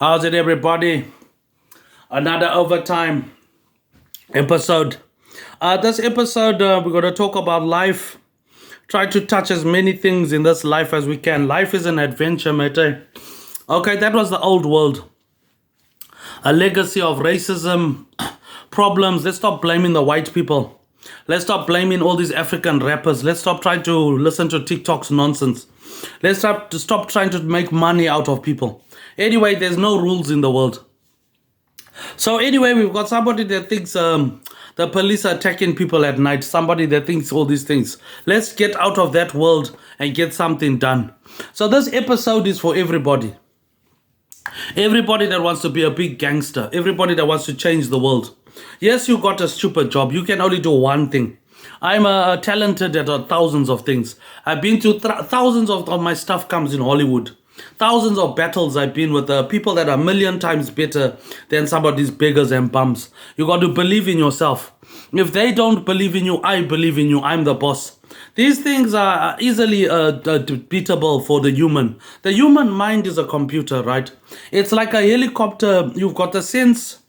How's it, everybody? Another overtime episode. This episode, we're going to talk about life. Try to touch as many things in this life as we can. Life is an adventure, mate. Okay, that was the old world. A legacy of racism, problems. Let's stop blaming the white people. Let's stop blaming all these African rappers. Let's stop trying to listen to TikTok's nonsense. Let's stop trying to make money out of people. Anyway, there's no rules in the world. So anyway, we've got somebody that thinks the police are attacking people at night. Somebody that thinks all these things. Let's get out of that world and get something done. So this episode is for everybody. Everybody that wants to be a big gangster. Everybody that wants to change the world. Yes, you got a stupid job. You can only do one thing. I'm talented at thousands of things. I've been to thousands of my stuff comes in Hollywood. Thousands of battles I've been with people that are a million times better than some of these beggars and bums. You got to believe in yourself. If they don't believe in you, I believe in you. I'm the boss. These things are easily beatable for the human. The human mind is a computer, right? It's like a helicopter. You've got the sense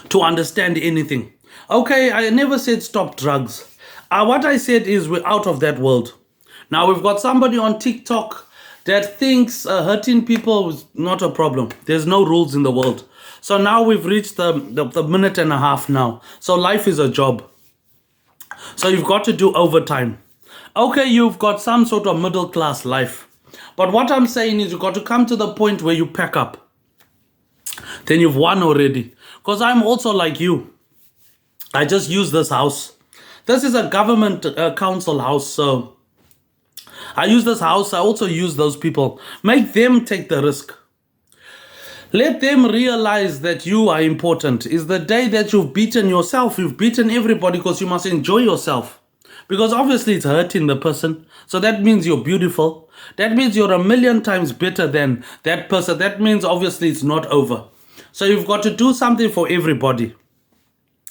to understand anything. Okay, I never said stop drugs. What I said is we're out of that world. Now we've got somebody on TikTok that thinks hurting people is not a problem. There's no rules in the world. So now we've reached the minute and a half now. So life is a job. So you've got to do overtime. Okay, you've got some sort of middle class life. But what I'm saying is you've got to come to the point where you pack up. Then you've won already. Because I'm also like you. I just use this house. This is a government council house, so I use this house. I also use those people. Make them take the risk. Let them realize that you are important. Is the day that you've beaten yourself. You've beaten everybody because you must enjoy yourself. Because obviously it's hurting the person. So that means you're beautiful. That means you're a million times better than that person. That means obviously it's not over. So you've got to do something for everybody.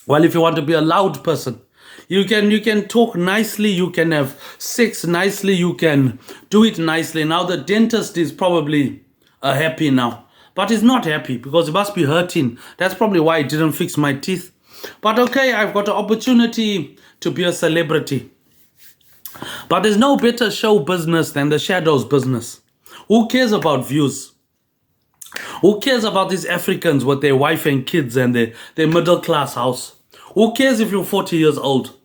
Well, if you want to be a loud person, you can talk nicely, you can have sex nicely, you can do it nicely. Now the dentist is probably happy now, but he's not happy because it must be hurting. That's probably why he didn't fix my teeth. But okay, I've got an opportunity to be a celebrity. But there's no better show business than the shadows business. Who cares about views? Who cares about these Africans with their wife and kids and their middle class house? Who cares if you're 40 years old?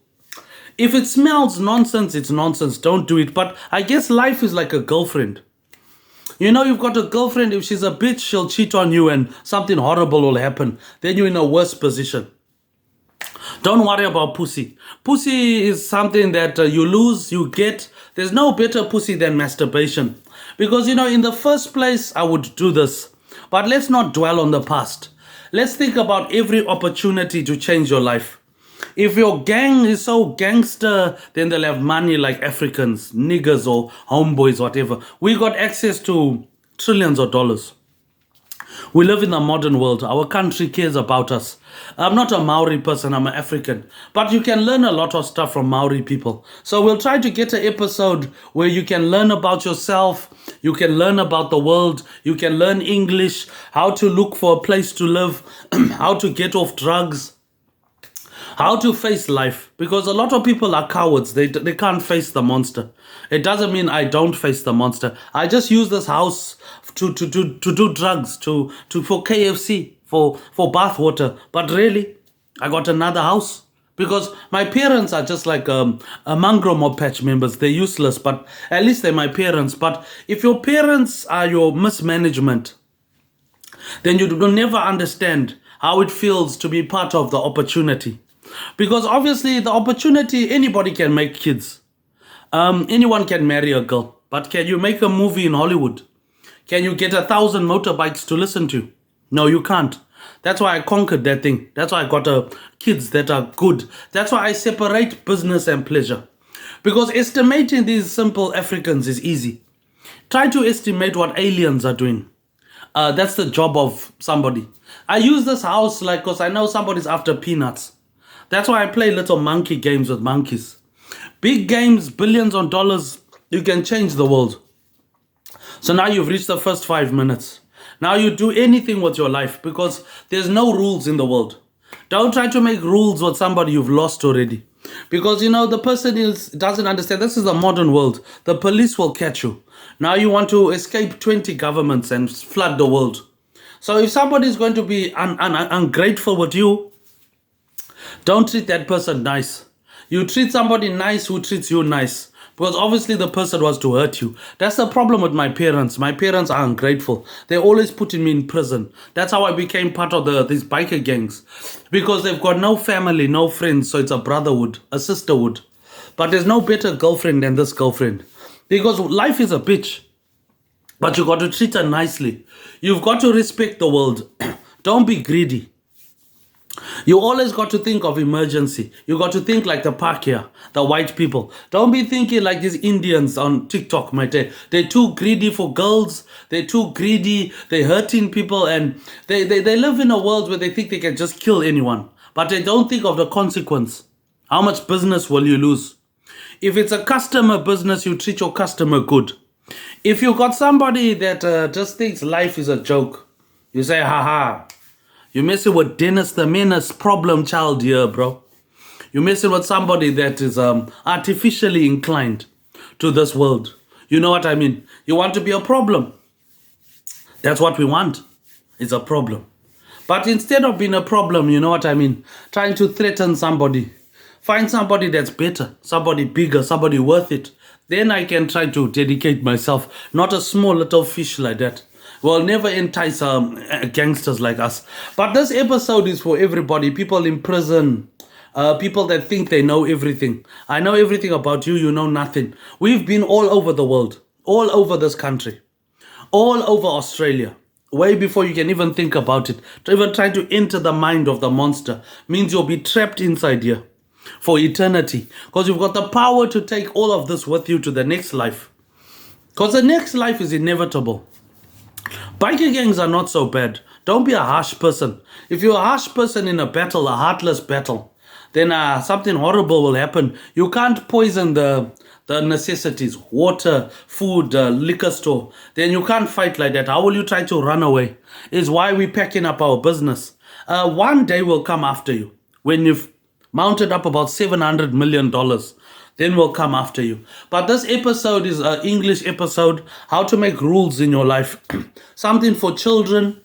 If it smells nonsense, it's nonsense. Don't do it. But I guess life is like a girlfriend. You know, you've got a girlfriend. If she's a bitch, she'll cheat on you and something horrible will happen. Then you're in a worse position. Don't worry about pussy. Pussy is something that you lose, you get. There's no better pussy than masturbation. Because, you know, in the first place, I would do this. But let's not dwell on the past. Let's think about every opportunity to change your life. If your gang is so gangster, then they'll have money like Africans, niggers or homeboys, whatever. We got access to trillions of dollars. We live in the modern world. Our country cares about us. I'm not a Maori person, I'm an African. But you can learn a lot of stuff from Maori people. So we'll try to get an episode where you can learn about yourself, you can learn about the world, you can learn English, how to look for a place to live, how to get off drugs, how to face life. Because a lot of people are cowards. They can't face the monster. It doesn't mean I don't face the monster. I just use this house to do drugs, for KFC, for bath water. But really, I got another house. Because my parents are just like a mangrove mob patch members. They're useless, but at least they're my parents. But if your parents are your mismanagement, then you will never understand how it feels to be part of the opportunity. Because obviously the opportunity, anybody can make kids. Anyone can marry a girl. But can you make a movie in Hollywood? Can you get 1,000 motorbikes to listen to? No, you can't. That's why I conquered that thing. That's why I got kids that are good. That's why I separate business and pleasure. Because estimating these simple Africans is easy. Try to estimate what aliens are doing. That's the job of somebody. I use this house because I know somebody's after peanuts. That's why I play little monkey games with monkeys. Big games, billions of dollars, you can change the world. So now you've reached the first 5 minutes. Now you do anything with your life because there's no rules in the world. Don't try to make rules with somebody you've lost already. Because the person doesn't understand. This is the modern world. The police will catch you. Now you want to escape 20 governments and flood the world. So if somebody is going to be ungrateful with you, don't treat that person nice. You treat somebody nice who treats you nice. Because obviously the person was to hurt you. That's the problem with my parents. My parents are ungrateful. They're always putting me in prison. That's how I became part of these biker gangs. Because they've got no family, no friends. So it's a brotherhood, a sisterhood. But there's no better girlfriend than this girlfriend. Because life is a bitch. But you got to treat her nicely. You've got to respect the world. Don't be greedy. You always got to think of emergency. You got to think like the Pakia, the white people. Don't be thinking like these Indians on TikTok, mate. They're too greedy for girls. They're too greedy. They're hurting people. And they live in a world where they think they can just kill anyone. But they don't think of the consequence. How much business will you lose? If it's a customer business, you treat your customer good. If you got somebody that just thinks life is a joke, you say, haha. You're messing with Dennis the Menace problem child here, bro. You're messing with somebody that is artificially inclined to this world. You know what I mean? You want to be a problem. That's what we want. It's a problem. But instead of being a problem, you know what I mean? Trying to threaten somebody. Find somebody that's better, somebody bigger, somebody worth it. Then I can try to dedicate myself. Not a small little fish like that. Will never entice gangsters like us. But this episode is for everybody. People in prison. People that think they know everything. I know everything about you. You know nothing. We've been all over the world. All over this country. All over Australia. Way before you can even think about it. To even try to enter the mind of the monster means you'll be trapped inside here for eternity. Because you've got the power to take all of this with you to the next life. Because the next life is inevitable. Biker gangs are not so bad. Don't be a harsh person. If you're a harsh person in a battle, a heartless battle, then something horrible will happen. You can't poison the necessities, water, food, liquor store. Then you can't fight like that. How will you try to run away? Is why we're packing up our business. One day will come after you. When you've mounted up about $700 million, then we'll come after you. But this episode is an English episode. How to make rules in your life. Something for children.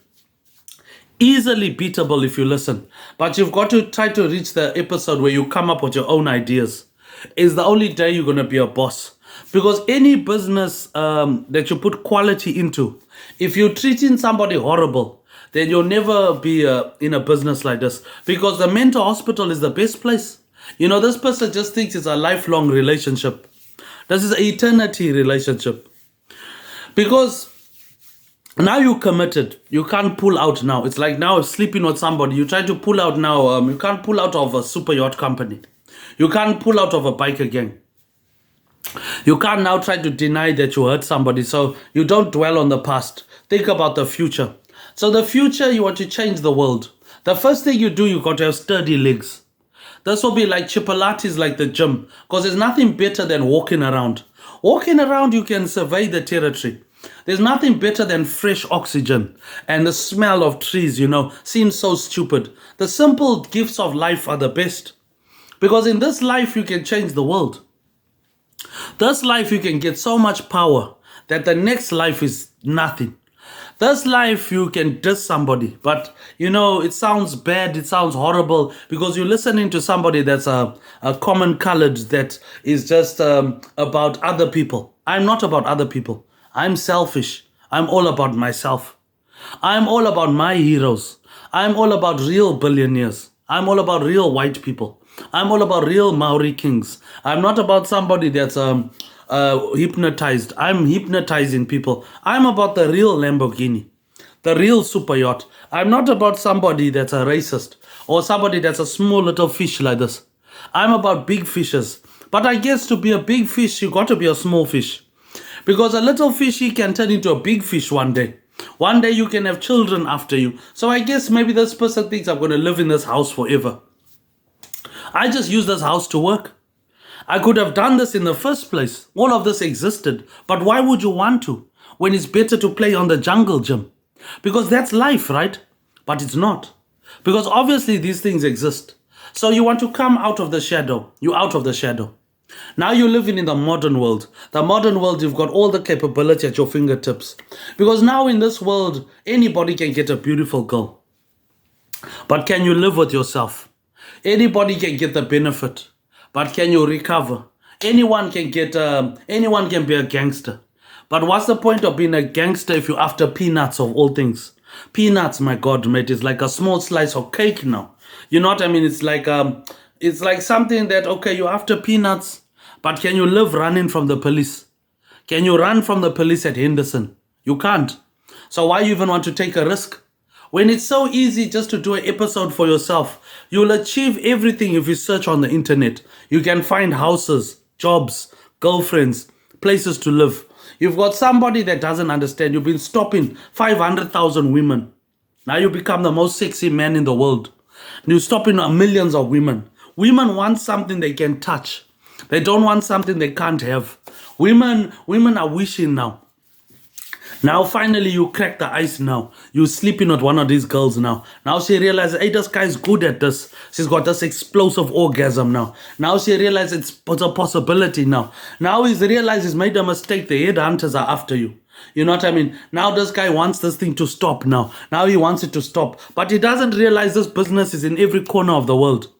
Easily beatable if you listen. But you've got to try to reach the episode where you come up with your own ideas. It's the only day you're going to be a boss. Because any business that you put quality into, if you're treating somebody horrible, then you'll never be in a business like this. Because the mental hospital is the best place. This person just thinks it's a lifelong relationship. This is an eternity relationship. Because now you're committed. You can't pull out now. It's like now sleeping with somebody. You try to pull out now. You can't pull out of a super yacht company. You can't pull out of a biker gang. You can't now try to deny that you hurt somebody. So you don't dwell on the past. Think about the future. So the future, you want to change the world. The first thing you do, you got to have sturdy legs. This will be like Chipolatis, like the gym. Because there's nothing better than walking around. Walking around, you can survey the territory. There's nothing better than fresh oxygen. And the smell of trees, seems so stupid. The simple gifts of life are the best. Because in this life, you can change the world. This life, you can get so much power that the next life is nothing. This life, you can diss somebody, but it sounds bad, it sounds horrible, because you're listening to somebody that's a common colored, that is just about other people. I'm not about other people. I'm selfish. I'm all about myself. I'm all about my heroes. I'm all about real billionaires. I'm all about real white people. I'm all about real Maori kings. I'm not about somebody that's hypnotized. I'm hypnotizing people. I'm about the real Lamborghini, the real super yacht. I'm not about somebody that's a racist or somebody that's a small little fish like this. I'm about big fishes. But I guess to be a big fish, you got to be a small fish. Because a little fishy can turn into a big fish one day. One day you can have children after you. So I guess maybe this person thinks I'm going to live in this house forever. I just use this house to work. I could have done this in the first place. All of this existed. But why would you want to when it's better to play on the jungle gym? Because that's life, right? But it's not. Because obviously these things exist. So you want to come out of the shadow. You're out of the shadow. Now you're living in the modern world. The modern world, you've got all the capability at your fingertips. Because now in this world, anybody can get a beautiful girl. But can you live with yourself? Anybody can get the benefit. But can you recover? Anyone can be a gangster. But what's the point of being a gangster if you're after peanuts of all things? Peanuts, my God, mate, is like a small slice of cake now. You know what I mean? It's like something that, okay, you're after peanuts, but can you live running from the police? Can you run from the police at Henderson? You can't. So why you even want to take a risk? When it's so easy just to do an episode for yourself, you'll achieve everything if you search on the internet. You can find houses, jobs, girlfriends, places to live. You've got somebody that doesn't understand. You've been stopping 500,000 women. Now you become the most sexy man in the world. You're stopping millions of women. Women want something they can touch. They don't want something they can't have. Women are wishing now. Now finally you crack the ice now. You're sleeping with one of these girls now. Now she realizes, hey, this guy's good at this. She's got this explosive orgasm now. Now she realizes it's a possibility now. Now he's realized he's made a mistake. The headhunters are after you. You know what I mean? Now this guy wants this thing to stop now. Now he wants it to stop. But he doesn't realize this business is in every corner of the world.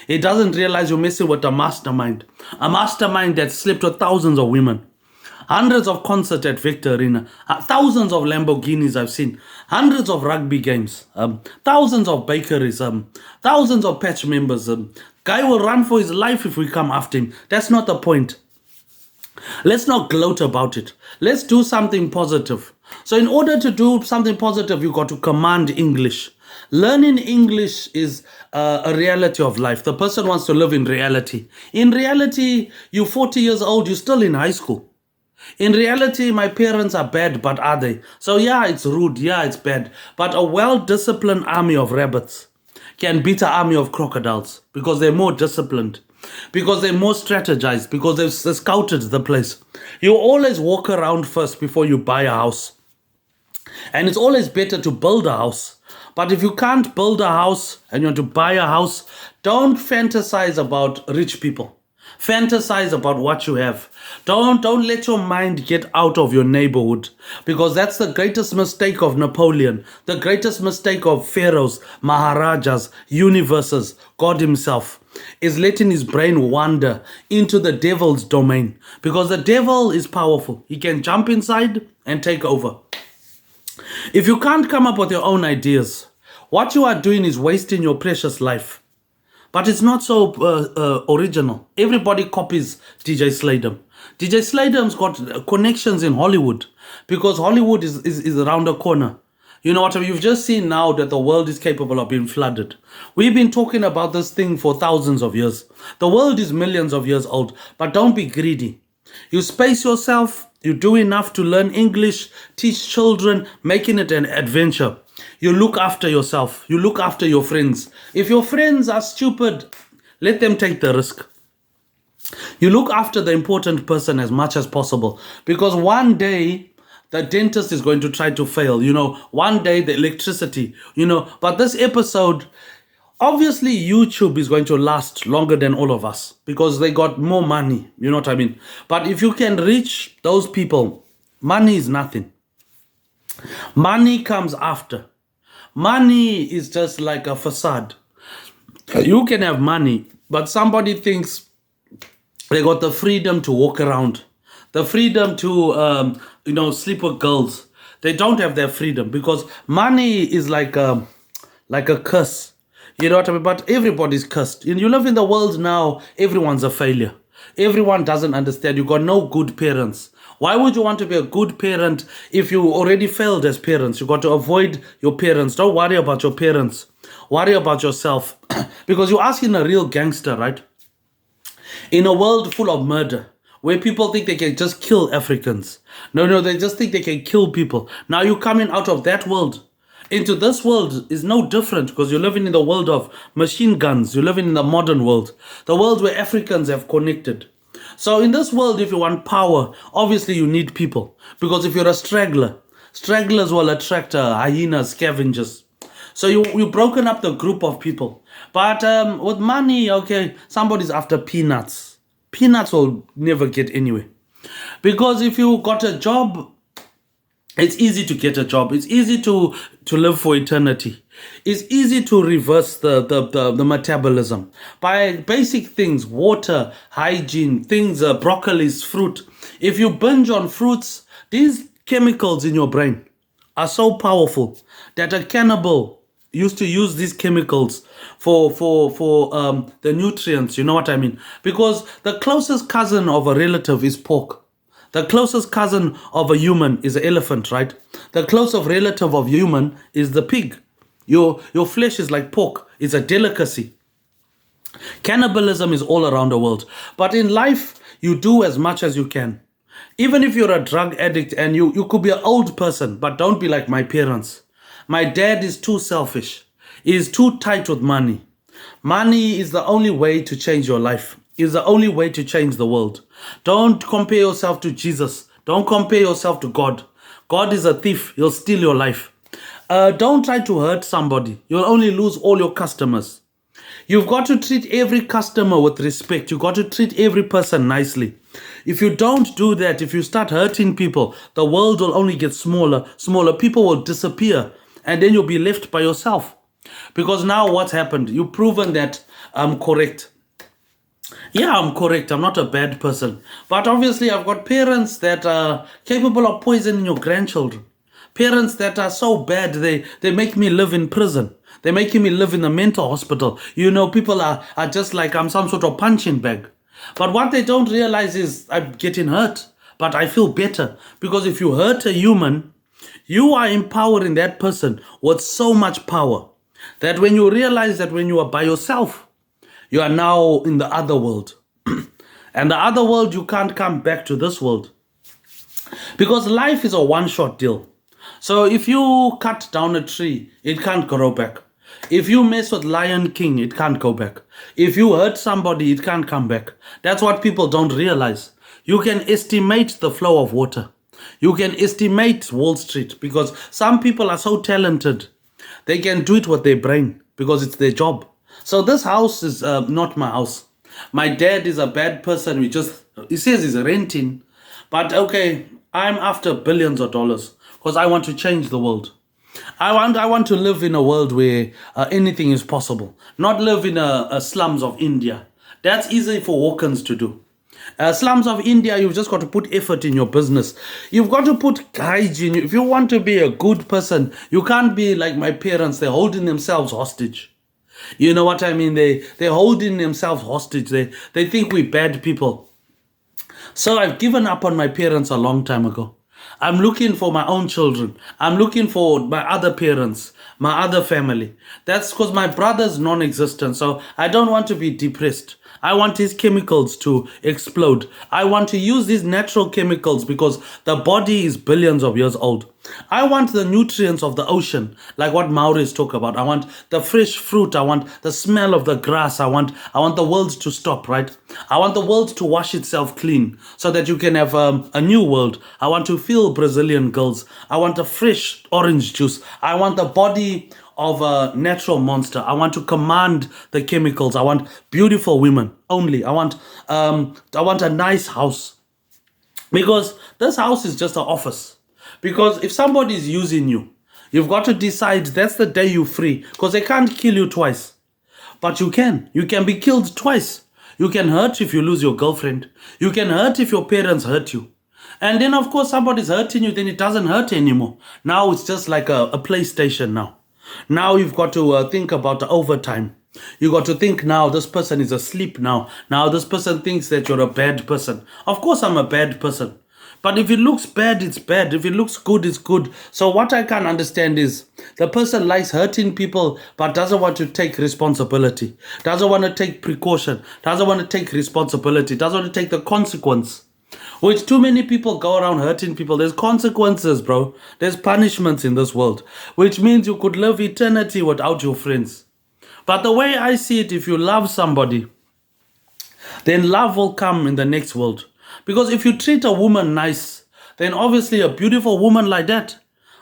He doesn't realize you're messing with a mastermind. A mastermind that slept with thousands of women. Hundreds of concerts at Victor Arena, thousands of Lamborghinis I've seen, hundreds of rugby games, thousands of bakeries, thousands of patch members. Guy will run for his life if we come after him. That's not the point. Let's not gloat about it. Let's do something positive. So in order to do something positive, you've got to command English. Learning English is a reality of life. The person wants to live in reality. In reality, you're 40 years old, you're still in high school. In reality, my parents are bad, but are they? So yeah, it's rude, yeah, it's bad. But a well-disciplined army of rabbits can beat an army of crocodiles because they're more disciplined, because they're more strategized, because they've scouted the place. You always walk around first before you buy a house. And it's always better to build a house. But if you can't build a house and you want to buy a house, don't fantasize about rich people. Fantasize about what you have. Don't let your mind get out of your neighborhood, because that's the greatest mistake of Napoleon, the greatest mistake of pharaohs, maharajas, universes, God himself, is letting his brain wander into the devil's domain, because the devil is powerful. He can jump inside and take over. If you can't come up with your own ideas, what you are doing is wasting your precious life. But it's not so original. Everybody copies DJ Slaydem. DJ Slaydem's got connections in Hollywood, because Hollywood is around the corner. You know what I mean? You've just seen now that the world is capable of being flooded. We've been talking about this thing for thousands of years. The world is millions of years old, but don't be greedy. You space yourself. You do enough to learn English, teach children, making it an adventure. You look after yourself. You look after your friends. If your friends are stupid, let them take the risk. You look after the important person as much as possible, because one day the dentist is going to try to fail. One day the electricity, But this episode, obviously YouTube is going to last longer than all of us because they got more money. You know what I mean? But if you can reach those people, money is nothing. Money comes after. Money is just like a facade. You can have money, but somebody thinks they got the freedom to walk around, the freedom to, sleep with girls. They don't have their freedom, because money is like a curse. You know what I mean? But everybody's cursed. You live in the world now, everyone's a failure. Everyone doesn't understand. You got no good parents. Why would you want to be a good parent if you already failed as parents? You got to avoid your parents. Don't worry about your parents. Worry about yourself. Because you're asking a real gangster, right? In a world full of murder, where people think they can just kill Africans. No, they just think they can kill people. Now you're coming out of that world into this world is no different, because you're living in the world of machine guns. You're living in the modern world, the world where Africans have connected. So in this world, if you want power, obviously you need people. Because if you're a straggler, Stragglers will attract hyenas, scavengers. So you've broken up the group of people. But with money, okay, somebody's after peanuts. Peanuts will never get anywhere. Because if you got a job, it's easy to get a job. It's easy to live for eternity. It's easy to reverse the metabolism by basic things, water, hygiene, things, broccolis, fruit. If you binge on fruits, these chemicals in your brain are so powerful that a cannibal used to use these chemicals for the nutrients. You know what I mean? Because the closest cousin of a relative is pork. The closest cousin of a human is an elephant, right? The closest relative of human is the pig. Your flesh is like pork. It's a delicacy. Cannibalism is all around the world. But in life, you do as much as you can. Even if you're a drug addict and you could be an old person, but don't be like my parents. My dad is too selfish. He is too tight with money. Money is the only way to change your life. Is the only way to change the world. Don't compare yourself to Jesus. Don't compare yourself to God. God is a thief. He'll steal your life. Don't try to hurt somebody. You'll only lose all your customers. You've got to treat every customer with respect. You've got to treat every person nicely. If you don't do that, if you start hurting people, the world will only get smaller. People will disappear. And then you'll be left by yourself. Because now what's happened? You've proven that I'm correct. Yeah, I'm correct. I'm not a bad person. But obviously, I've got parents that are capable of poisoning your grandchildren. Parents that are so bad, they make me live in prison. They're making me live in a mental hospital. You know, people are just like I'm some sort of punching bag. But what they don't realize is I'm getting hurt. But I feel better. Because if you hurt a human, you are empowering that person with so much power that when you realize that when you are by yourself, you are now in the other world. And the other world, you can't come back to this world. Because life is a one-shot deal. So if you cut down a tree, it can't grow back. If you mess with Lion King, it can't go back. If you hurt somebody, it can't come back. That's what people don't realize. You can estimate the flow of water. You can estimate Wall Street because some people are so talented. They can do it with their brain because it's their job. So this house is not my house. My dad is a bad person. He says he's renting. But okay, I'm after billions of dollars because I want to change the world. I want to live in a world where anything is possible. Not live in a slums of India. That's easy for walk-ins to do. Slums of India, you've just got to put effort in your business. You've got to put hygiene. If you want to be a good person, you can't be like my parents. They're holding themselves hostage. You know what I mean? They're holding themselves hostage. They think we're bad people. So I've given up on my parents a long time ago. I'm looking for my own children. I'm looking for my other parents, my other family. That's because my brother's non-existent. So I don't want to be depressed. I want these chemicals to explode. I want to use these natural chemicals because the body is billions of years old. I want the nutrients of the ocean, like what Maoris talk about. I want the fresh fruit. I want the smell of the grass. I want the world to stop, right? I want the world to wash itself clean so that you can have a new world. I want to feel Brazilian girls. I want a fresh orange juice. I want the body of a natural monster. I want to command the chemicals. I want beautiful women only. I want a nice house. Because this house is just an office. Because if somebody is using you, you've got to decide that's the day you're free. Because they can't kill you twice. But you can. You can be killed twice. You can hurt if you lose your girlfriend. You can hurt if your parents hurt you. And then, of course, somebody's hurting you, then it doesn't hurt anymore. Now it's just like a PlayStation now. Now you've got to think about the overtime. You got to think now this person is asleep now. Now this person thinks that you're a bad person. Of course I'm a bad person. But if it looks bad, it's bad. If it looks good, it's good. So what I can't understand is the person likes hurting people but doesn't want to take responsibility. Doesn't want to take precaution. Doesn't want to take responsibility. Doesn't want to take the consequence. Which too many people go around hurting people. There's consequences, bro. There's punishments in this world. Which means you could live eternity without your friends. But the way I see it, if you love somebody, then love will come in the next world. Because if you treat a woman nice, then obviously a beautiful woman like that,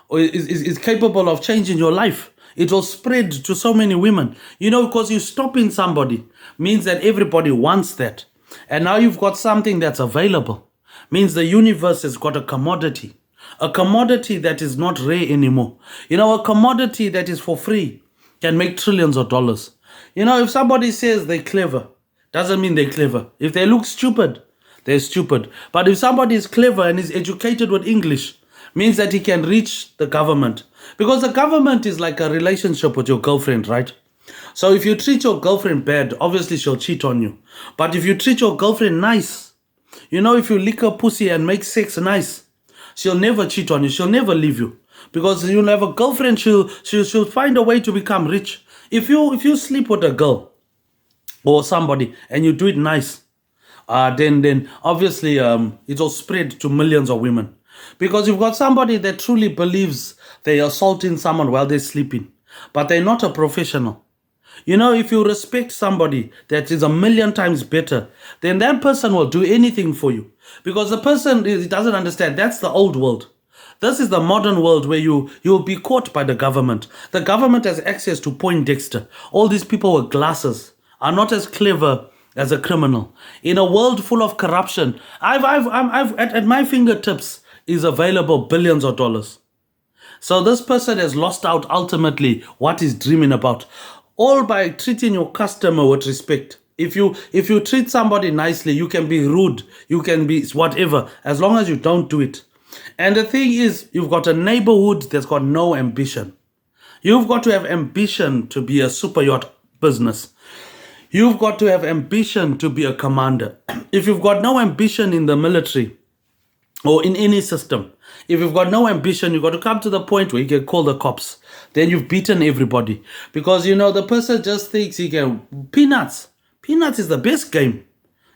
or is capable of changing your life. It will spread to so many women. Because you stopping somebody means that everybody wants that. And now you've got something that's available. Means the universe has got a commodity. A commodity that is not rare anymore. A commodity that is for free can make trillions of dollars. If somebody says they're clever, doesn't mean they're clever. If they look stupid, they're stupid. But if somebody is clever and is educated with English, means that he can reach the government. Because the government is like a relationship with your girlfriend, right? So if you treat your girlfriend bad, obviously she'll cheat on you. But if you treat your girlfriend nice, if you lick her pussy and make sex nice, she'll never cheat on you. She'll never leave you. Because you'll have a girlfriend, she'll find a way to become rich. If you sleep with a girl or somebody and you do it nice, then obviously it'll spread to millions of women. Because you've got somebody that truly believes they're assaulting someone while they're sleeping, but they're not a professional. If you respect somebody that is a million times better, then that person will do anything for you. Because the person doesn't understand. That's the old world. This is the modern world where you'll be caught by the government. The government has access to Poindexter. All these people with glasses are not as clever as a criminal. In a world full of corruption, I've at my fingertips is available billions of dollars. So this person has lost out ultimately what he's dreaming about. All by treating your customer with respect. If you treat somebody nicely, you can be rude, you can be whatever, as long as you don't do it. And the thing is, you've got a neighborhood that's got no ambition. You've got to have ambition to be a super yacht business. You've got to have ambition to be a commander. If you've got no ambition in the military or in any system, if you've got no ambition, you've got to come to the point where you can call the cops. Then you've beaten everybody. Because, the person just thinks he can... Peanuts. Peanuts is the best game.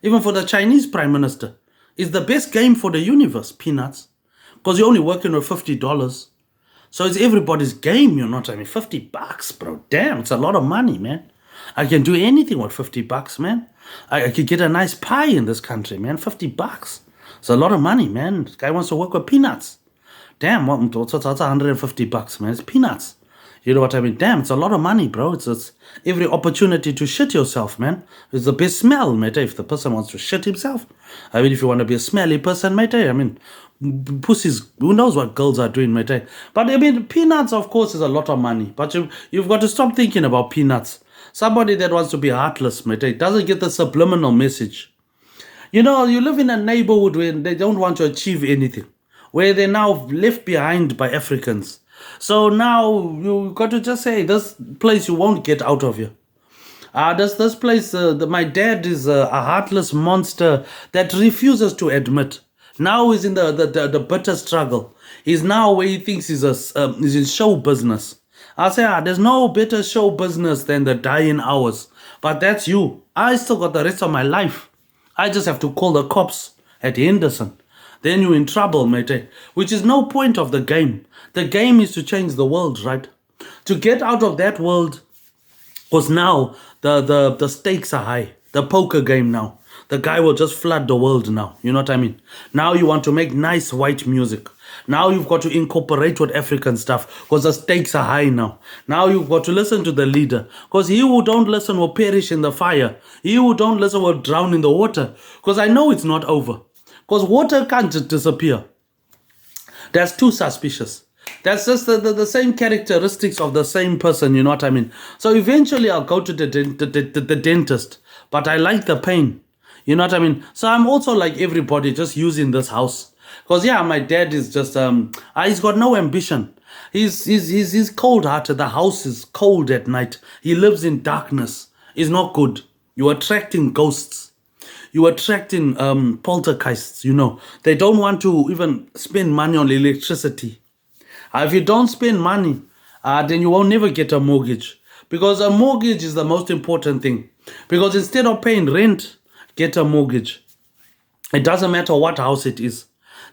Even for the Chinese prime minister. It's the best game for the universe, peanuts. Because you're only working with $50. So it's everybody's game, $50, bro. Damn, it's a lot of money, man. I can do anything with $50, man. I could get a nice pie in this country, man. $50. It's a lot of money, man. This guy wants to work with peanuts. Damn, that's $150, man. It's peanuts. You know what I mean? Damn, it's a lot of money, bro. It's every opportunity to shit yourself, man. It's the best smell, mate. If the person wants to shit himself. If you want to be a smelly person, mate. Pussies, who knows what girls are doing, mate. But, peanuts, of course, is a lot of money. But you've got to stop thinking about peanuts. Somebody that wants to be heartless, mate, doesn't get the subliminal message. You live in a neighborhood where they don't want to achieve anything. Where they're now left behind by Africans. So now you got to just say, this place you won't get out of here. This place, my dad is a heartless monster that refuses to admit. Now he's in the bitter struggle. He's now where he thinks he's in show business. I say, there's no better show business than the dying hours. But that's you. I still got the rest of my life. I just have to call the cops at Henderson. Then you're in trouble, mate. Which is no point of the game. The game is to change the world, right? To get out of that world, because now the stakes are high. The poker game now. The guy will just flood the world now. You know what I mean? Now you want to make nice white music. Now you've got to incorporate with African stuff because the stakes are high now. Now you've got to listen to the leader because he who don't listen will perish in the fire. He who don't listen will drown in the water because I know it's not over. Because water can't just disappear. That's too suspicious. That's just the same characteristics of the same person, you know what I mean? So eventually I'll go to the dentist, but I like the pain. You know what I mean? So I'm also like everybody just using this house. Because my dad is just, he's got no ambition. He's cold-hearted. The house is cold at night. He lives in darkness. It's not good. You're attracting ghosts. You're attracting poltergeists, They don't want to even spend money on electricity. If you don't spend money, then you won't never get a mortgage. Because a mortgage is the most important thing. Because instead of paying rent, get a mortgage. It doesn't matter what house it is.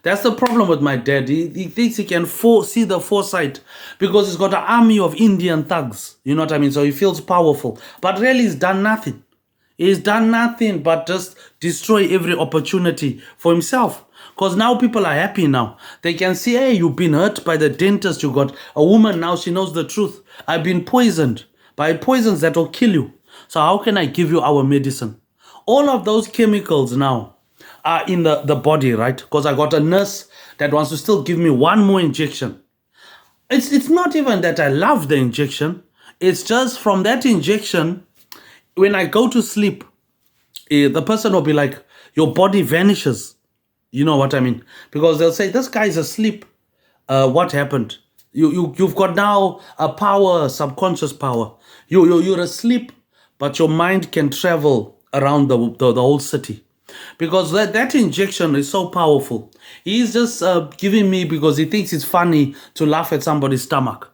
That's the problem with my dad. He thinks he can see the foresight because he's got an army of Indian thugs. You know what I mean? So he feels powerful. But really he's done nothing. He's done nothing but just destroy every opportunity for himself. Because now people are happy now. They can see, hey, you've been hurt by the dentist. You got a woman now, she knows the truth. I've been poisoned by poisons that will kill you. So how can I give you our medicine? All of those chemicals now are in the body, right? Because I got a nurse that wants to still give me one more injection. It's not even that I love the injection. It's just from that injection, when I go to sleep, the person will be like, your body vanishes. You know what I mean? Because they'll say, this guy's asleep. What happened? You've got now a power, subconscious power. You're asleep, but your mind can travel around the whole city. Because that injection is so powerful. He's just giving me because he thinks it's funny to laugh at somebody's stomach.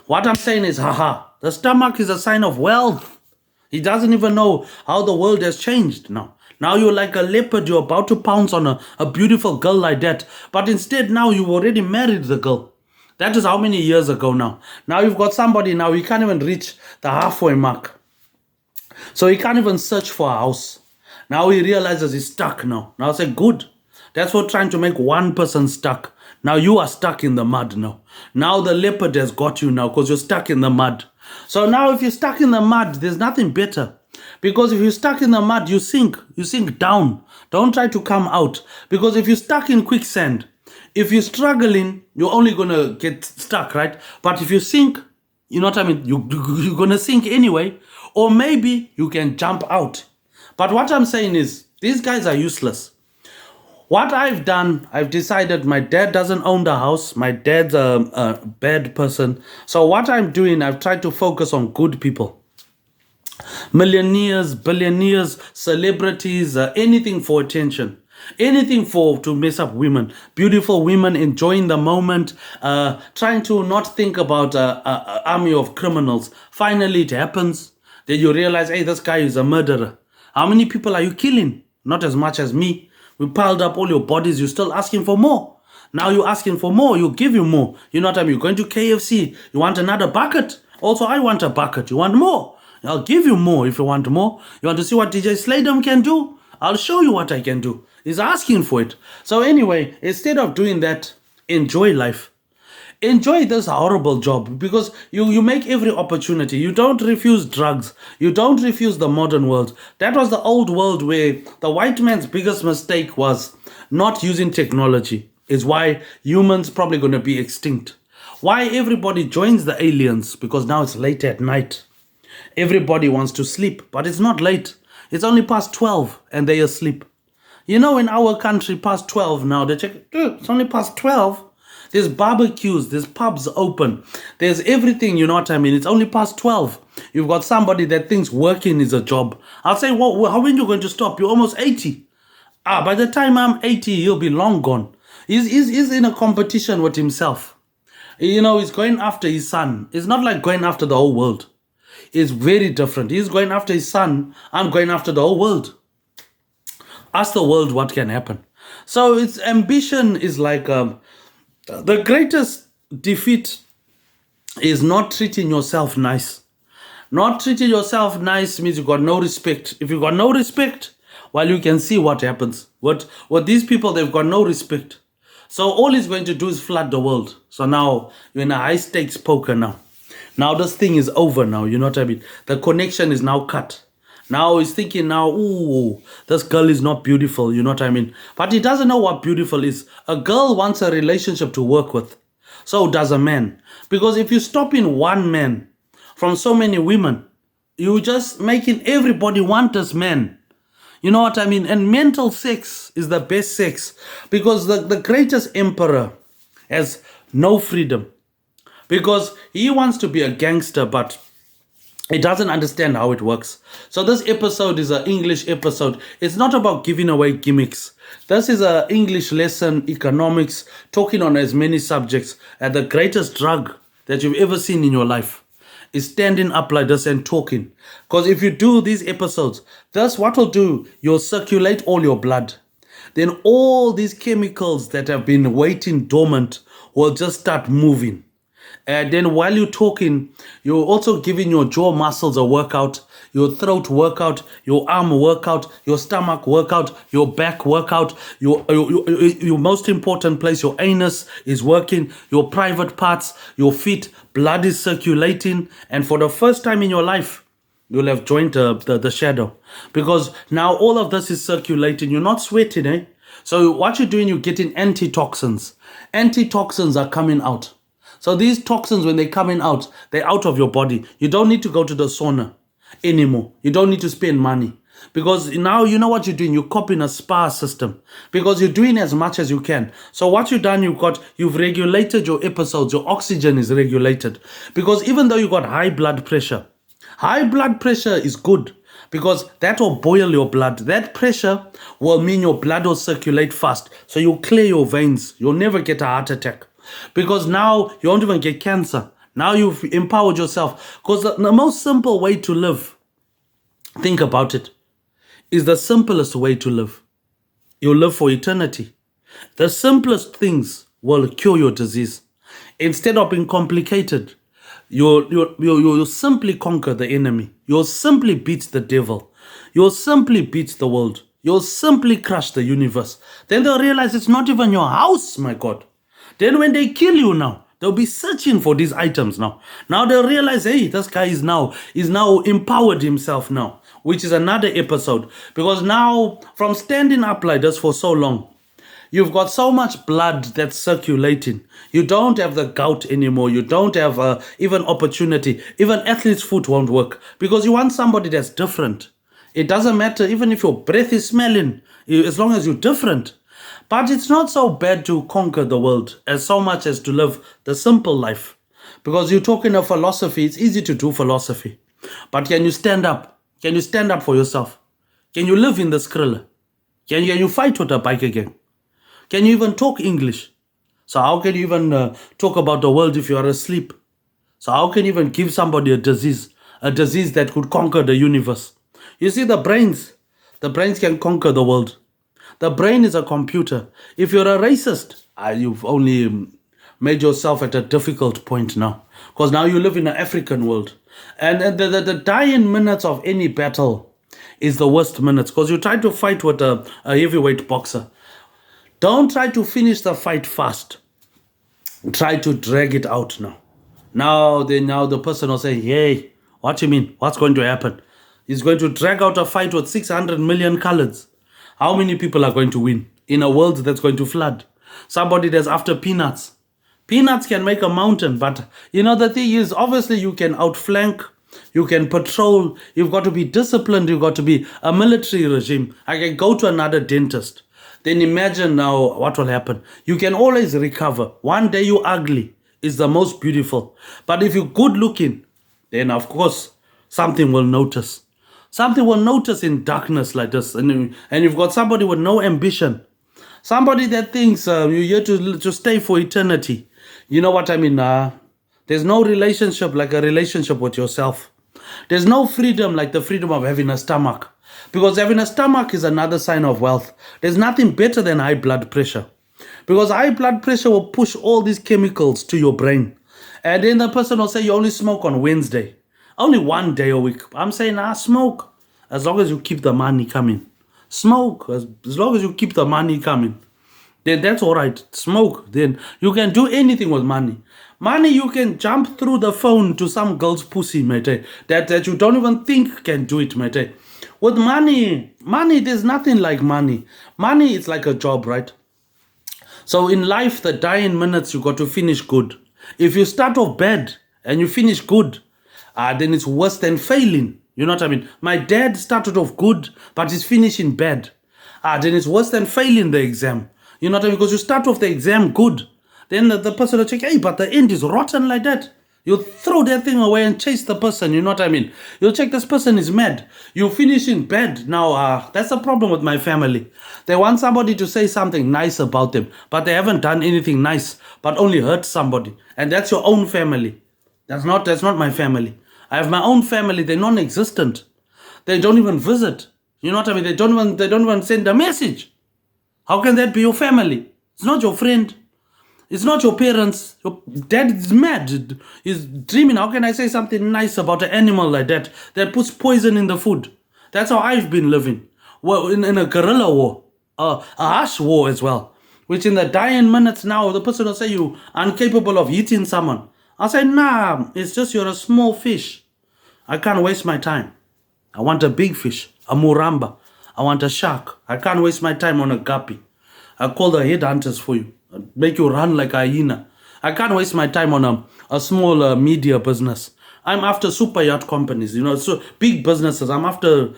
What I'm saying is, haha, the stomach is a sign of wealth. He doesn't even know how the world has changed now. Now you're like a leopard, you're about to pounce on a beautiful girl like that. But instead now you've already married the girl. That is how many years ago now. Now you've got somebody now, he can't even reach the halfway mark. So he can't even search for a house. Now he realizes he's stuck now. Now I say, good. That's what trying to make one person stuck. Now you are stuck in the mud now. Now the leopard has got you now because you're stuck in the mud. So now if you're stuck in the mud, there's nothing better. Because if you're stuck in the mud, you sink down. Don't try to come out. Because if you're stuck in quicksand, if you're struggling, you're only going to get stuck, right? But if you sink, you know what I mean? You're going to sink anyway. Or maybe you can jump out. But what I'm saying is, these guys are useless. What I've done, I've decided my dad doesn't own the house. My dad's a bad person. So what I'm doing, I've tried to focus on good people. Millionaires, billionaires, celebrities, anything for attention. Anything to mess up women. Beautiful women enjoying the moment. Trying to not think about an army of criminals. Finally, it happens. Then you realize, hey, this guy is a murderer. How many people are you killing? Not as much as me. We piled up all your bodies. You're still asking for more. Now you're asking for more. You'll give you more. You know what I mean? You're going to KFC. You want another bucket? Also, I want a bucket. You want more? I'll give you more if you want more. You want to see what DJ slaydem can do? I'll show you what I can do. He's asking for it. So anyway, instead of doing that, enjoy life. Enjoy this horrible job because you make every opportunity. You don't refuse drugs. You don't refuse the modern world. That was the old world where the white man's biggest mistake was not using technology. Is why humans probably going to be extinct. Why everybody joins the aliens? Because now it's late at night. Everybody wants to sleep, but it's not late. It's only past 12 and they're asleep. You know, in our country, past 12 now, they check, it's only past 12. There's barbecues, there's pubs open, there's everything, you know what I mean? It's only past 12. You've got somebody that thinks working is a job. I'll say, well, how when are you going to stop? You're almost 80. By the time I'm 80, he'll be long gone. He's in a competition with himself. You know, he's going after his son. It's not like going after the whole world. It's very different. He's going after his son. I'm going after the whole world. Ask the world what can happen. So its ambition is like... the greatest defeat is not treating yourself nice. Not treating yourself nice means you got no respect. If you got no respect, well, you can see what happens. What these people, they've got no respect. So all he's going to do is flood the world. So now you're in a high stakes poker now. Now this thing is over now, you know what I mean? The connection is now cut. Now he's thinking now, ooh, this girl is not beautiful, you know what I mean? But he doesn't know what beautiful is. A girl wants a relationship to work with. So does a man. Because if you stop in one man from so many women, you're just making everybody want this man. You know what I mean? And mental sex is the best sex. Because the greatest emperor has no freedom. Because he wants to be a gangster, but he doesn't understand how it works. So this episode is an English episode. It's not about giving away gimmicks. This is an English lesson, economics, talking on as many subjects. And the greatest drug that you've ever seen in your life is standing up like this and talking. Because if you do these episodes, that's what will do. You'll circulate all your blood. Then all these chemicals that have been waiting dormant will just start moving. And then while you're talking, you're also giving your jaw muscles a workout, your throat workout, your arm workout, your stomach workout, your back workout, your most important place, your anus is working, your private parts, your feet, blood is circulating. And for the first time in your life, you'll have joined the shadow. Because now all of this is circulating. You're not sweating, eh? So what you're doing, you're getting antitoxins. Antitoxins are coming out. So these toxins, when they're coming out, they're out of your body. You don't need to go to the sauna anymore. You don't need to spend money. Because now you know what you're doing. You're copying a spa system. Because you're doing as much as you can. So what you've done, you've regulated your episodes. Your oxygen is regulated. Because even though you got high blood pressure is good. Because that will boil your blood. That pressure will mean your blood will circulate fast. So you'll clear your veins. You'll never get a heart attack. Because now you won't even get cancer. Now you've empowered yourself. Because the most simple way to live, think about it, is the simplest way to live. You'll live for eternity. The simplest things will cure your disease. Instead of being complicated, you'll simply conquer the enemy. You'll simply beat the devil. You'll simply beat the world. You'll simply crush the universe. Then they'll realize it's not even your house, my God. Then when they kill you now, they'll be searching for these items now. Now they'll realize, hey, this guy is now empowered himself now, which is another episode. Because now, from standing up like this for so long, you've got so much blood that's circulating. You don't have the gout anymore. You don't have even opportunity. Even athlete's foot won't work because you want somebody that's different. It doesn't matter even if your breath is smelling, as long as you're different. But it's not so bad to conquer the world as so much as to live the simple life. Because you're talking of philosophy, it's easy to do philosophy. But can you stand up? Can you stand up for yourself? Can you live in the skrilla? Can you fight with a bike again? Can you even talk English? So how can you even talk about the world if you are asleep? So how can you even give somebody a disease that could conquer the universe? You see, the brains can conquer the world. The brain is a computer. If you're a racist, you've only made yourself at a difficult point now. Because now you live in an African world. And the dying minutes of any battle is the worst minutes. Because you try to fight with a heavyweight boxer. Don't try to finish the fight fast. Try to drag it out now. Now the person will say, hey, what do you mean? What's going to happen? He's going to drag out a fight with 600 million colors. How many people are going to win in a world that's going to flood? Somebody that's after peanuts. Peanuts can make a mountain, but the thing is, obviously you can outflank, you can patrol, you've got to be disciplined, you've got to be a military regime. I can go to another dentist. Then imagine now what will happen. You can always recover. One day you're ugly is the most beautiful. But if you're good looking, then of course something will notice. Something will notice in darkness like this. And you've got somebody with no ambition. Somebody that thinks you're here to stay for eternity. You know what I mean? There's no relationship like a relationship with yourself. There's no freedom like the freedom of having a stomach. Because having a stomach is another sign of wealth. There's nothing better than high blood pressure. Because high blood pressure will push all these chemicals to your brain. And then the person will say you only smoke on Wednesday. Only one day a week. I'm saying, smoke. As long as you keep the money coming. Smoke. As long as you keep the money coming. Then that's all right. Smoke. Then you can do anything with money. Money, you can jump through the phone to some girl's pussy, mate. That you don't even think can do it, mate. With money, there's nothing like money. Money is like a job, right? So in life, the dying minutes, you got to finish good. If you start off bad and you finish good, then it's worse than failing. You know what I mean? My dad started off good, but he's finishing bad. Then it's worse than failing the exam. You know what I mean? Because you start off the exam good. Then the person will check, hey, but the end is rotten like that. You throw that thing away and chase the person. You know what I mean? You'll check this person is mad. You finish in bed. Now, that's the problem with my family. They want somebody to say something nice about them, but they haven't done anything nice, but only hurt somebody. And that's your own family. That's not my family. I have my own family. They're non-existent. They don't even visit. You know what I mean? They don't even send a message. How can that be your family? It's not your friend. It's not your parents. Your dad is mad. He's dreaming. How can I say something nice about an animal like that puts poison in the food? That's how I've been living. Well, in a guerrilla war, a harsh war as well. Which in the dying minutes now, the person will say you are incapable of eating someone. I'll say, nah, it's just you're a small fish. I can't waste my time. I want a big fish, a muramba. I want a shark. I can't waste my time on a guppy. I call the headhunters for you. I'll make you run like a hyena. I can't waste my time on a small media business. I'm after super yacht companies, so big businesses. I'm after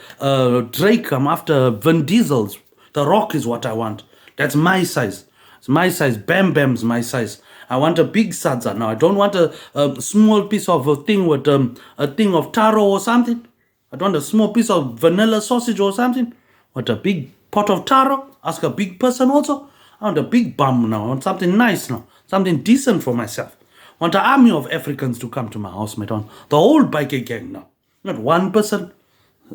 Drake. I'm after Vin Diesel's. The Rock is what I want. That's my size. It's my size. Bam Bam's my size. I want a big sadza now. I don't want a small piece of a thing with a thing of taro or something. I don't want a small piece of vanilla sausage or something. I want a big pot of taro. Ask a big person also. I want a big bum now. I want something nice now. Something decent for myself. I want an army of Africans to come to my house, mate. On the whole biker gang now. Not one person.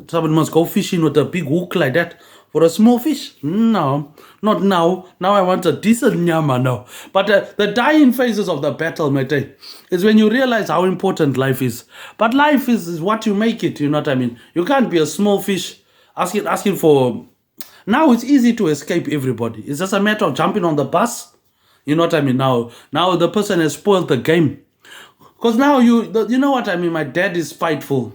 Someone must go fishing with a big hook like that for a small fish. No, not now. Now I want a decent nyama now. But the dying phases of the battle, mate, is when you realize how important life is. But life is what you make it, you know what I mean? You can't be a small fish asking for... Now it's easy to escape everybody. It's just a matter of jumping on the bus. You know what I mean? Now the person has spoiled the game. Because now you know what I mean? My dad is spiteful.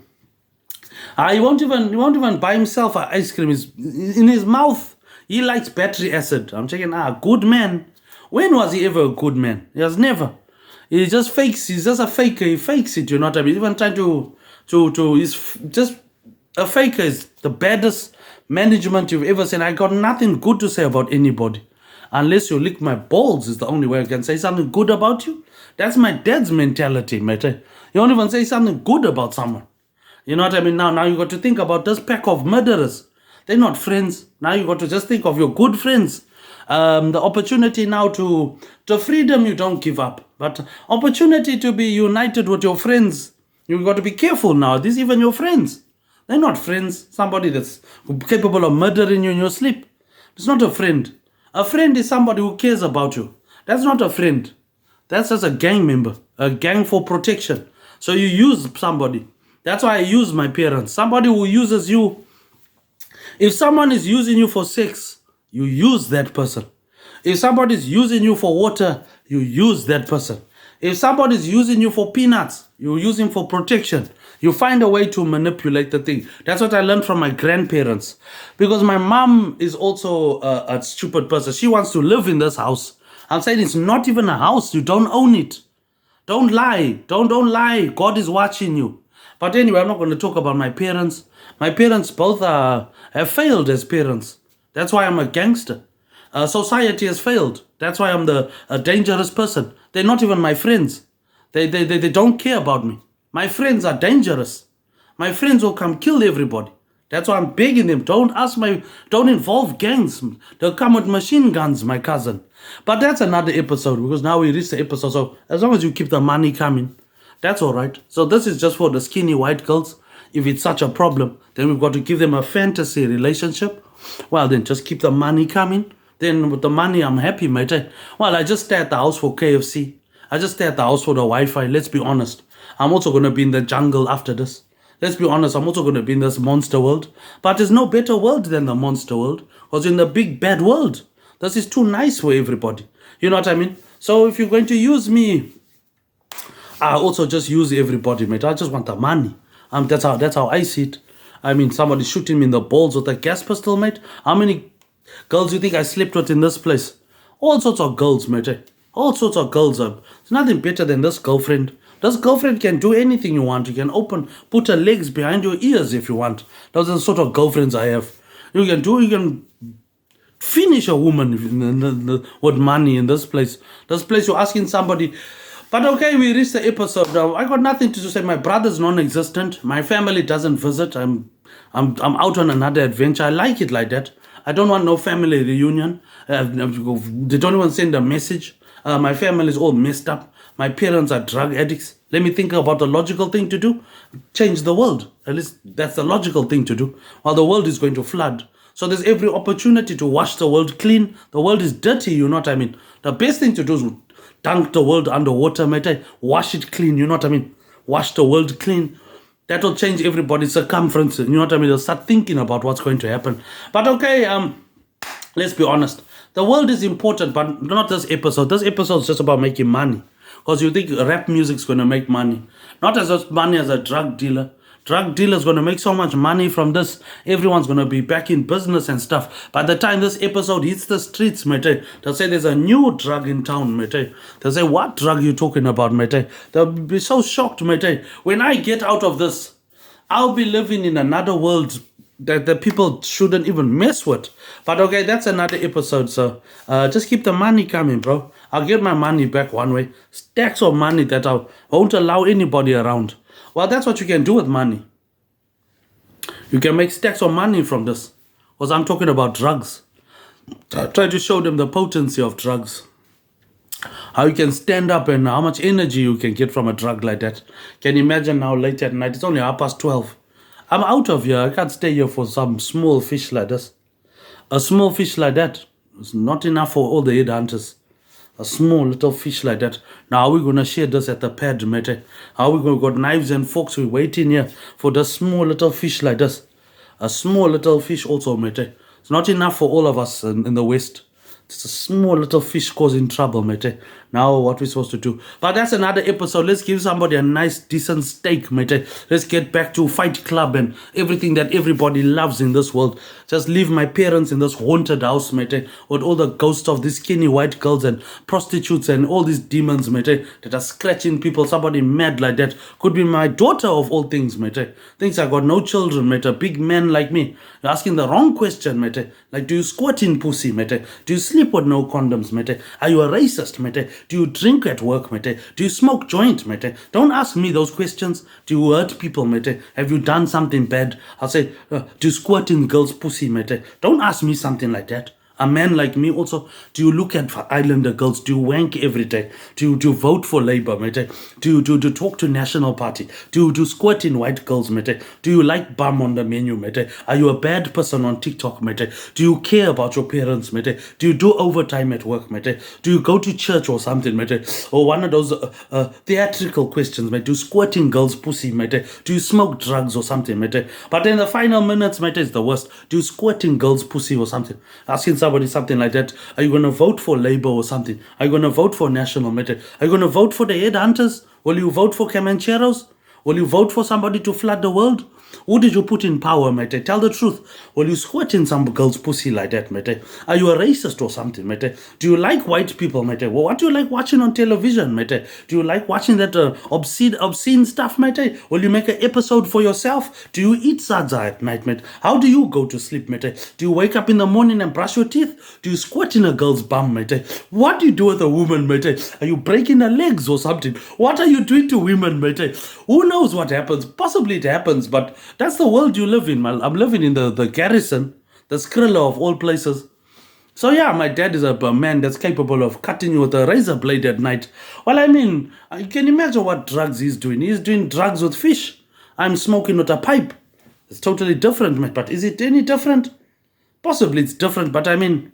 He won't even buy himself an ice cream. In his mouth, he likes battery acid. I'm checking, good man. When was he ever a good man? He has never. He just fakes. He's just a faker. He fakes it, you know what I mean? Even trying to he's just a faker. Is the baddest management you've ever seen. I got nothing good to say about anybody. Unless you lick my balls is the only way I can say something good about you. That's my dad's mentality, mate. You don't even say something good about someone. You know what I mean? Now you got to think about this pack of murderers. They're not friends. Now you got to just think of your good friends. The opportunity now to freedom you don't give up. But opportunity to be united with your friends. You got to be careful now. These even your friends. They're not friends. Somebody that's capable of murdering you in your sleep. It's not a friend. A friend is somebody who cares about you. That's not a friend. That's just a gang member. A gang for protection. So you use somebody. That's why I use my parents. Somebody who uses you. If someone is using you for sex, you use that person. If somebody is using you for water, you use that person. If somebody is using you for peanuts, you use him for protection. You find a way to manipulate the thing. That's what I learned from my grandparents. Because my mom is also a stupid person. She wants to live in this house. I'm saying it's not even a house. You don't own it. Don't lie. Don't lie. God is watching you. But anyway, I'm not going to talk about my parents. My parents both have failed as parents. That's why I'm a gangster. Society has failed. That's why I'm a dangerous person. They're not even my friends. They don't care about me. My friends are dangerous. My friends will come kill everybody. That's why I'm begging them. Don't involve gangs. They'll come with machine guns, my cousin. But that's another episode because now we reached the episode. So as long as you keep the money coming, that's all right. So this is just for the skinny white girls. If it's such a problem, then we've got to give them a fantasy relationship. Well, then just keep the money coming. Then with the money, I'm happy, mate. Well, I just stay at the house for KFC. I just stay at the house for the Wi-Fi. Let's be honest. I'm also going to be in the jungle after this. Let's be honest. I'm also going to be in this monster world. But there's no better world than the monster world. Because in the big bad world, this is too nice for everybody. You know what I mean? So if you're going to use me, I also just use everybody, mate. I just want the money. That's how I see it. I mean, somebody shooting me in the balls with a gas pistol, mate. How many girls do you think I slept with in this place? All sorts of girls, mate. All sorts of girls. There's nothing better than this girlfriend. This girlfriend can do anything you want. You can put her legs behind your ears if you want. Those are the sort of girlfriends I have. You can finish a woman with money in this place. This place you're asking somebody. But okay, we reached the episode now. I got nothing to say. My brother's non-existent. My family doesn't visit. I'm out on another adventure. I like it like that. I don't want no family reunion. They don't even send a message. My family is all messed up. My parents are drug addicts. Let me think about the logical thing to do. Change the world. At least that's the logical thing to do. While the world is going to flood. So there's every opportunity to wash the world clean. The world is dirty, you know what I mean? The best thing to do is dunk the world underwater, mate. Wash it clean, you know what I mean? Wash the world clean. That will change everybody's circumference, you know what I mean? They'll start thinking about what's going to happen. But okay, let's be honest. The world is important, but not this episode. This episode is just about making money. Because you think rap music's going to make money. Not as much money as a drug dealer. Drug dealer's going to make so much money from this. Everyone's going to be back in business and stuff. By the time this episode hits the streets, mate, they'll say there's a new drug in town, mate. They'll say, what drug you talking about, mate? They'll be so shocked, mate. When I get out of this, I'll be living in another world that the people shouldn't even mess with. But okay, that's another episode, so just keep the money coming, bro. I'll get my money back one way. Stacks of money that I won't allow anybody around. Well, that's what you can do with money. You can make stacks of money from this. Because I'm talking about drugs. Try to show them the potency of drugs. How you can stand up and how much energy you can get from a drug like that. Can you imagine now late at night? It's only 12:30. I'm out of here. I can't stay here for some small fish like this. A small fish like that is not enough for all the headhunters. A small little fish like that. Now, how are we going to share this at the pad, mate? How are we going to got knives and forks? We're waiting here for the small little fish like this. A small little fish also, mate. It's not enough for all of us in the West. It's a small little fish causing trouble, mate. Now what we're supposed to do. But that's another episode. Let's give somebody a nice, decent steak, mate. Let's get back to Fight Club and everything that everybody loves in this world. Just leave my parents in this haunted house, mate, with all the ghosts of these skinny white girls and prostitutes and all these demons, mate, that are scratching people. Somebody mad like that. Could be my daughter of all things, mate. Thinks I got no children, mate. A big man like me. You're asking the wrong question, mate. Like, do you squirt in pussy, mate? Do you sleep with no condoms, mate? Are you a racist, mate? Do you drink at work, mate? Do you smoke joint, mate? Don't ask me those questions. Do you hurt people, mate? Have you done something bad? I'll say, do you squirt in girls' pussy, mate? Don't ask me something like that. A man like me also, do you look at Islander girls? Do you wank every day? Do you vote for Labour, mate? Do you talk to National Party? Do you squirt in white girls, mate? Do you like bum on the menu, mate? Are you a bad person on TikTok, mate? Do you care about your parents, mate? Do you do overtime at work, mate? Do you go to church or something, mate? Or one of those theatrical questions, mate? Do you squirt in girls' pussy, mate? Do you smoke drugs or something, mate? But in the final minutes, mate, is the worst. Do you squirt in girls' pussy or something? Asking somebody something like that. Are you going to vote for Labour or something? Are you going to vote for National, mate? Are you going to vote for the headhunters? Will you vote for Comancheros? Will you vote for somebody to flood the world? Who did you put in power, mate? Tell the truth. Will you squirt in some girl's pussy like that, mate? Are you a racist or something, mate? Do you like white people, mate? Well, what do you like watching on television, mate? Do you like watching that obscene stuff, mate? Will you make an episode for yourself? Do you eat sadza at night, mate? How do you go to sleep, mate? Do you wake up in the morning and brush your teeth? Do you squirt in a girl's bum, mate? What do you do with a woman, mate? Are you breaking her legs or something? What are you doing to women, mate? Who knows what happens? Possibly it happens, but that's the world you live in, man. I'm living in the garrison, the Skrilla of all places. So yeah, my dad is a man that's capable of cutting you with a razor blade at night. Well, I mean, you can imagine what drugs he's doing. He's doing drugs with fish. I'm smoking with a pipe. It's totally different, mate. But is it any different? Possibly it's different, but I mean,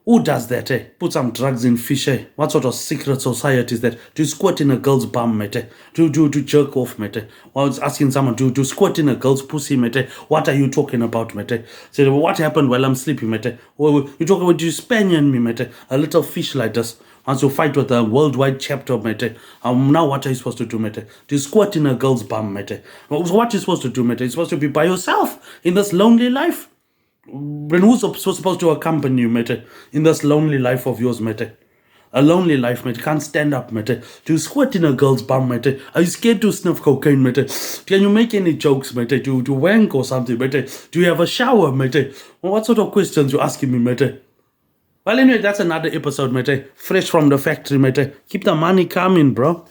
who does that, eh? Put some drugs in fish, eh? What sort of secret society is that? Do you squirt in a girl's bum, mate? Do you jerk off, mate? Or I was asking someone, do you squirt in a girl's pussy, mate? What are you talking about, mate? Say, well, what happened while I'm sleeping, mate? Well, you talking about you Spanian me, mate? A little fish like this. Once you fight with a worldwide chapter, mate, now what are you supposed to do, mate? Do you squirt in a girl's bum, mate? What are you supposed to do, mate? You're supposed to be by yourself in this lonely life? When who's supposed to accompany you, mate, in this lonely life of yours, mate? A lonely life, mate. Can't stand up, mate. Do you squirt in a girl's bum, mate? Are you scared to sniff cocaine, mate? Can you make any jokes, mate? Do you wank or something, mate? Do you have a shower, mate? What sort of questions you asking me, mate? Well, anyway, that's another episode, mate. Fresh from the factory, mate. Keep the money coming, bro.